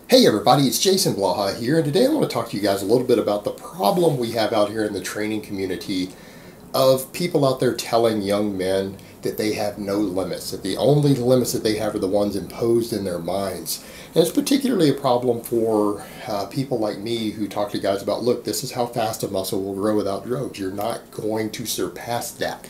Hey everybody, it's Jason Blaha here, and today I want to talk to you guys a little bit about the problem we have out here in the training community of people out there telling young men that they have no limits, that the only limits that they have are the ones imposed in their minds. And it's particularly a problem for people like me who talk to guys about, look, this is how fast a muscle will grow without drugs. You're not going to surpass that.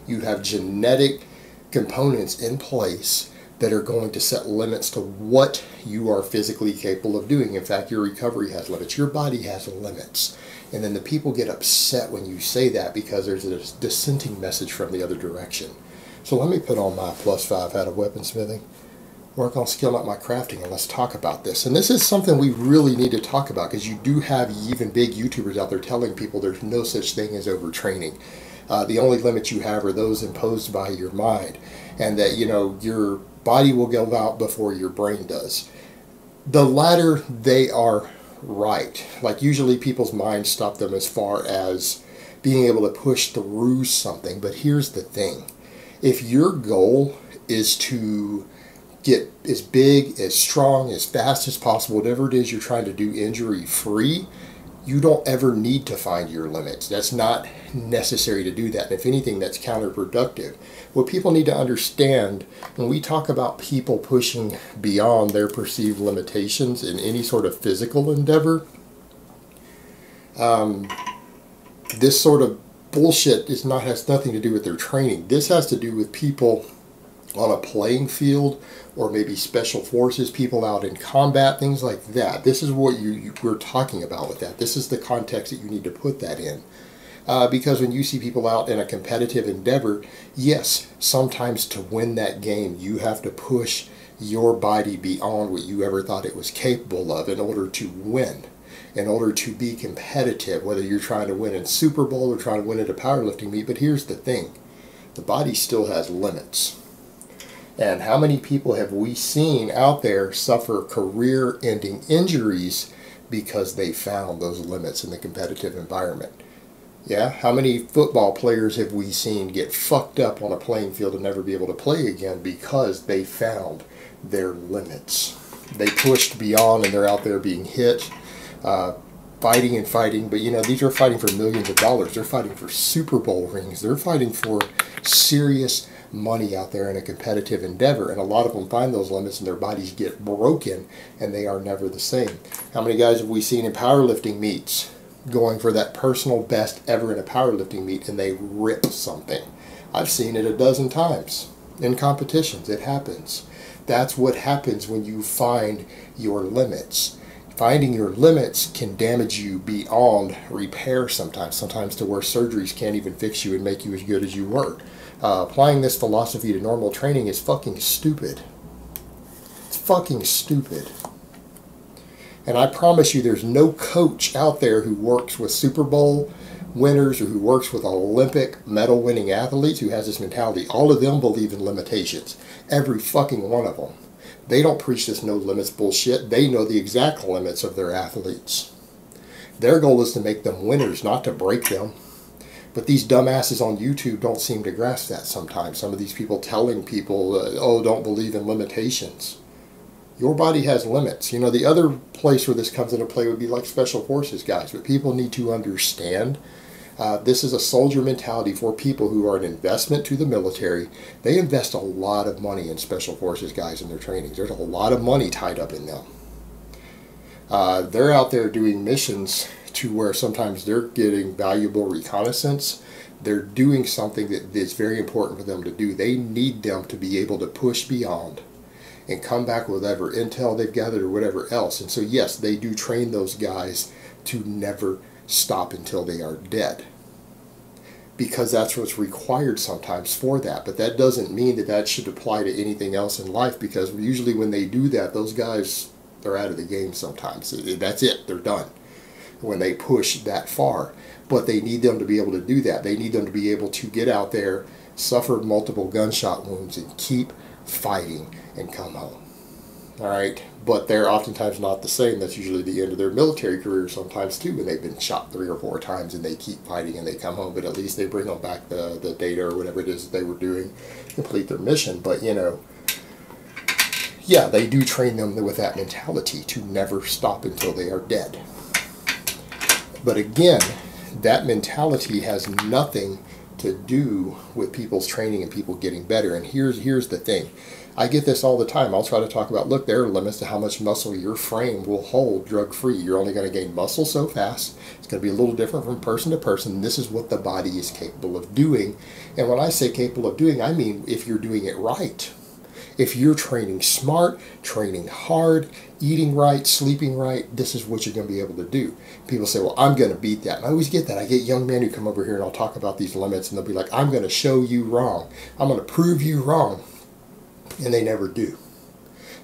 You have genetic components in place that are going to set limits to what you are physically capable of doing. In fact, your recovery has limits. Your body has limits. And then the people get upset when you say that because there's a dissenting message from the other direction. So let me put on my +5 out of weaponsmithing, work on skilling up my crafting, and let's talk about this. And this is something we really need to talk about because you do have even big YouTubers out there telling people there's no such thing as overtraining. The only limits you have are those imposed by your mind, and that, you know, your body will go out before your brain does. The latter, they are right. Like, usually people's minds stop them as far as being able to push through something. But here's the thing. If your goal is to get as big, as strong, as fast as possible, whatever it is you're trying to do injury-free, you don't ever need to find your limits. That's not necessary to do that. And if anything, that's counterproductive. What people need to understand when we talk about people pushing beyond their perceived limitations in any sort of physical endeavor, this sort of bullshit has nothing to do with their training. This has to do with people on a playing field, or maybe special forces, people out in combat, things like that. This is what we're talking about with that. This is the context that you need to put that in. Because when you see people out in a competitive endeavor, yes, sometimes to win that game, you have to push your body beyond what you ever thought it was capable of in order to win, in order to be competitive, whether you're trying to win in Super Bowl or trying to win at a powerlifting meet. But here's the thing. The body still has limits. And how many people have we seen out there suffer career-ending injuries because they found those limits in the competitive environment? Yeah, how many football players have we seen get fucked up on a playing field and never be able to play again because they found their limits? They pushed beyond and they're out there being hit, fighting and fighting. But, you know, these are fighting for millions of dollars. They're fighting for Super Bowl rings. They're fighting for serious money out there in a competitive endeavor, and a lot of them find those limits and their bodies get broken and they are never the same. How many guys have we seen in powerlifting meets going for that personal best ever in a powerlifting meet and they rip something? I've seen it a dozen times in competitions. It happens. That's what happens when you find your limits. Finding your limits can damage you beyond repair sometimes to where surgeries can't even fix you and make you as good as you were. Applying this philosophy to normal training is fucking stupid. It's fucking stupid. And I promise you there's no coach out there who works with Super Bowl winners or who works with Olympic medal winning athletes who has this mentality. All of them believe in limitations. Every fucking one of them. They don't preach this no limits bullshit. They know the exact limits of their athletes. Their goal is to make them winners, not to break them. But these dumbasses on YouTube don't seem to grasp that sometimes. Some of these people telling people, oh, don't believe in limitations. Your body has limits. You know, the other place where this comes into play would be like special forces guys. But people need to understand this is a soldier mentality for people who are an investment to the military. They invest a lot of money in special forces guys in their trainings. There's a lot of money tied up in them. They're out there doing missions to where sometimes they're getting valuable reconnaissance. They're doing something that is very important for them to do. They need them to be able to push beyond and come back with whatever intel they've gathered or whatever else. And so yes, they do train those guys to never stop until they are dead, because that's what's required sometimes for that. But that doesn't mean that that should apply to anything else in life, because usually when they do that, those guys, they're out of the game sometimes. That's it. They're done when they push that far. But they need them to be able to do that. They need them to be able to get out there, suffer multiple gunshot wounds, and keep fighting and come home. All right? But they're oftentimes not the same. That's usually the end of their military career sometimes too, when they've been shot 3 or 4 times and they keep fighting and they come home. But at least they bring them back the data or whatever it is that they were doing, complete their mission. But, you know, yeah, they do train them with that mentality to never stop until they are dead. But again, that mentality has nothing to do with people's training and people getting better. And here's the thing. I get this all the time. I'll try to talk about, look, there are limits to how much muscle your frame will hold drug-free. You're only going to gain muscle so fast. It's going to be a little different from person to person. This is what the body is capable of doing. And when I say capable of doing, I mean if you're doing it right. If you're training smart, training hard, eating right, sleeping right, this is what you're going to be able to do. People say, well, I'm going to beat that. And I always get that. I get young men who come over here and I'll talk about these limits and they'll be like, I'm going to show you wrong. I'm going to prove you wrong. And they never do.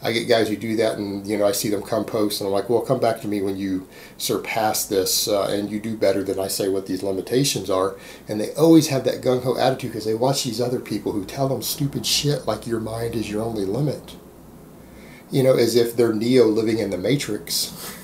I get guys who do that, and I see them come post and I'm like, well, come back to me when you surpass this and you do better than I say what these limitations are. And they always have that gung-ho attitude because they watch these other people who tell them stupid shit like your mind is your only limit. As if they're Neo living in the Matrix.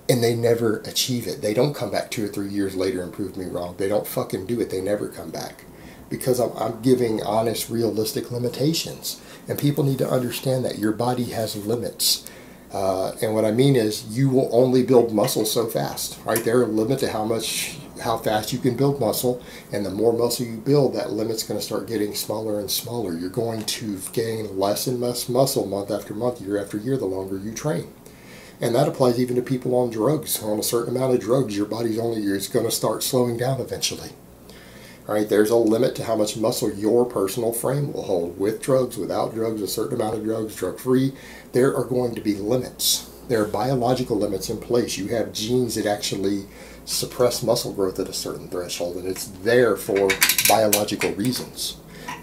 And they never achieve it. They don't come back 2 or 3 years later and prove me wrong. They don't fucking do it. They never come back. Because I'm giving honest, realistic limitations. And people need to understand that your body has limits. And what I mean is you will only build muscle so fast. Right? There are limits to how fast you can build muscle. And the more muscle you build, that limit's going to start getting smaller and smaller. You're going to gain less and less muscle month after month, year after year, the longer you train. And that applies even to people on drugs. On a certain amount of drugs, your body's it's going to start slowing down eventually. All right, there's a limit to how much muscle your personal frame will hold. With drugs, without drugs, a certain amount of drugs, drug-free, there are going to be limits. There are biological limits in place. You have genes that actually suppress muscle growth at a certain threshold, and it's there for biological reasons.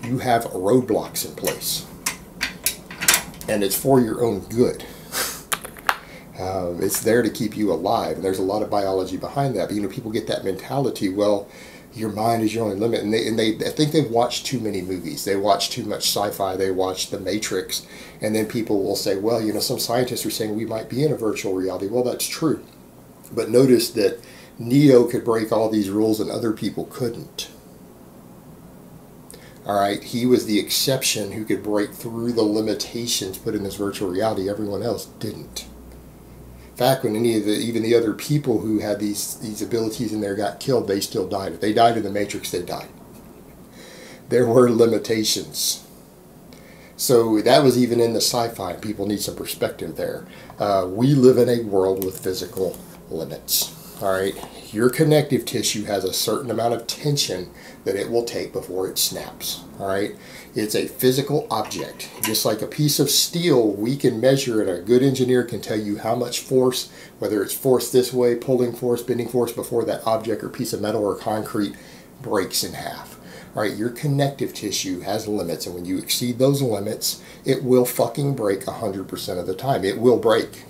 You have roadblocks in place, and it's for your own good. It's there to keep you alive, and there's a lot of biology behind that. But people get that mentality, well, your mind is your only limit, and I think they've watched too many movies. They watch too much sci-fi. They watch The Matrix, and then people will say, well, some scientists are saying we might be in a virtual reality. Well, that's true, but notice that Neo could break all these rules and other people couldn't. All right, he was the exception who could break through the limitations put in this virtual reality. Everyone else didn't. In fact, when even the other people who had these abilities in there got killed, they still died. If they died in the Matrix, they died. There were limitations. So that was even in the sci-fi. People need some perspective there. We live in a world with physical limits. All right, your connective tissue has a certain amount of tension that it will take before it snaps. All right, it's a physical object. Just like a piece of steel, we can measure, and a good engineer can tell you how much force, whether it's force this way, pulling force, bending force, before that object or piece of metal or concrete breaks in half. All right, your connective tissue has limits, and when you exceed those limits, it will fucking break 100% of the time. It will break.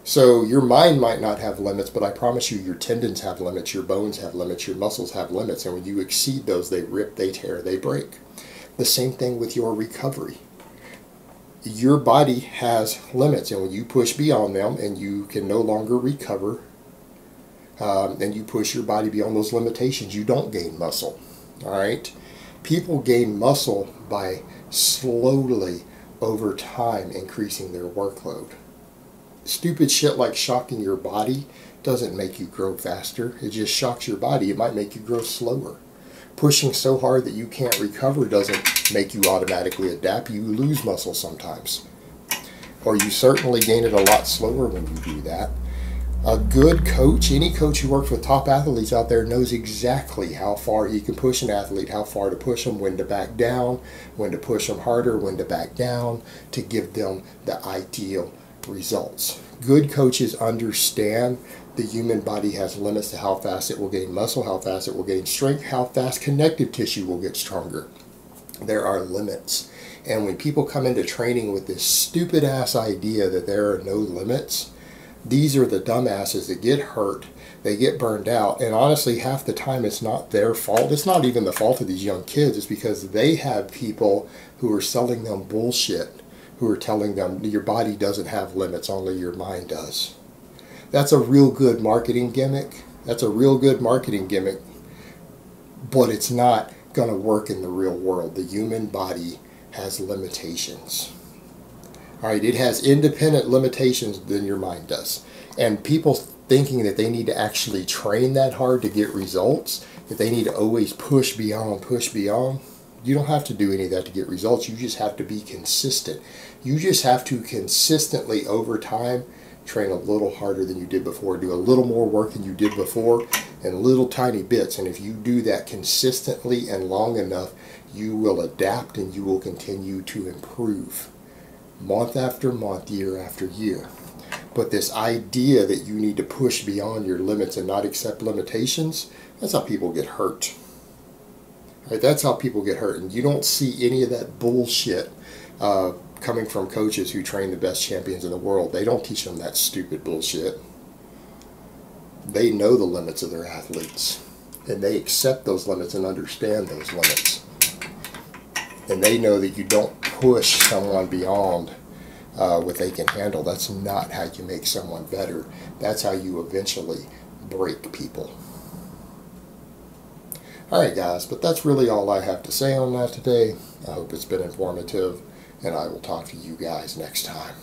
So your mind might not have limits, but I promise you your tendons have limits, your bones have limits, your muscles have limits, and when you exceed those, they rip, they tear, they break. The same thing with your recovery. Your body has limits, and when you push beyond them and you can no longer recover, and you push your body beyond those limitations, you don't gain muscle. All right? People gain muscle by slowly, over time, increasing their workload. Stupid shit like shocking your body doesn't make you grow faster. It just shocks your body. It might make you grow slower. Pushing so hard that you can't recover doesn't make you automatically adapt. You lose muscle sometimes. Or you certainly gain it a lot slower when you do that. A good coach, any coach who works with top athletes out there, knows exactly how far he can push an athlete, how far to push them, when to back down, when to push them harder, when to back down, to give them the ideal results. Good coaches understand the human body has limits to how fast it will gain muscle, how fast it will gain strength, how fast connective tissue will get stronger. There are limits. And when people come into training with this stupid ass idea that there are no limits, these are the dumbasses that get hurt, they get burned out, and honestly half the time it's not their fault. It's not even the fault of these young kids. It's because they have people who are selling them bullshit, who are telling them your body doesn't have limits, only your mind does. That's a real good marketing gimmick. That's a real good marketing gimmick, but it's not going to work in the real world. The human body has limitations. All right, it has independent limitations than your mind does. And people thinking that they need to actually train that hard to get results, that they need to always push beyond, you don't have to do any of that to get results. You just have to be consistent. You just have to consistently, over time, train a little harder than you did before, do a little more work than you did before, in little tiny bits. And if you do that consistently and long enough, you will adapt and you will continue to improve month after month, year after year. But this idea that you need to push beyond your limits and not accept limitations, that's how people get hurt. Right? That's how people get hurt. And you don't see any of that bullshit coming from coaches who train the best champions in the world. They don't teach them that stupid bullshit. They know the limits of their athletes. And they accept those limits and understand those limits. And they know that you don't push someone beyond what they can handle. That's not how you make someone better. That's how you eventually break people. Alright guys, but that's really all I have to say on that today. I hope it's been informative, and I will talk to you guys next time.